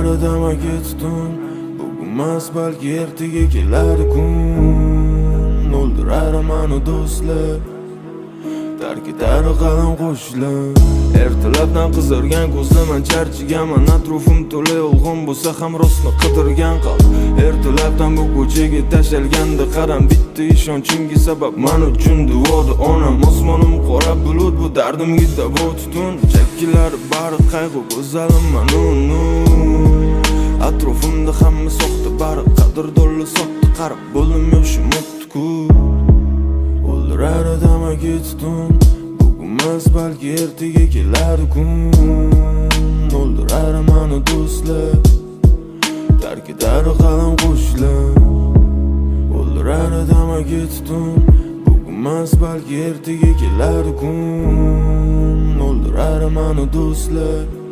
O'ldirar odamga tutun, bugunmas balki ertaga kelar kun. O'ldirar mani do'stlar, tark etar qalin qo'shlar. Ertalabdan qizargan ko'zlaman, charchiganman, atrofim to'la yolg'on bo'lsa ham rostni qidirgan qalb. Ertalabdan bu ko'chaga tashalganda qaram, bitta ishonchimga sabab men uchun duoda onam. Osmonim qora bulut, bu dardimga davo tutun. Chakkalari bari qayg'u, ko'zalim mamnun. Atrofimda hamma soxta, bari qadrdonlar soxta, qarab bo'ldim yoshim o'tdi-ku. O'ldirar odamga tutun, bugunmas balki ertaga kelar kun. O'ldirar mani do'stlar, tark etar qalin qo'shlar. O'ldirar odamga tutun, bugunmas balki ertaga kelar kun. O'ldirar mani do'stlar.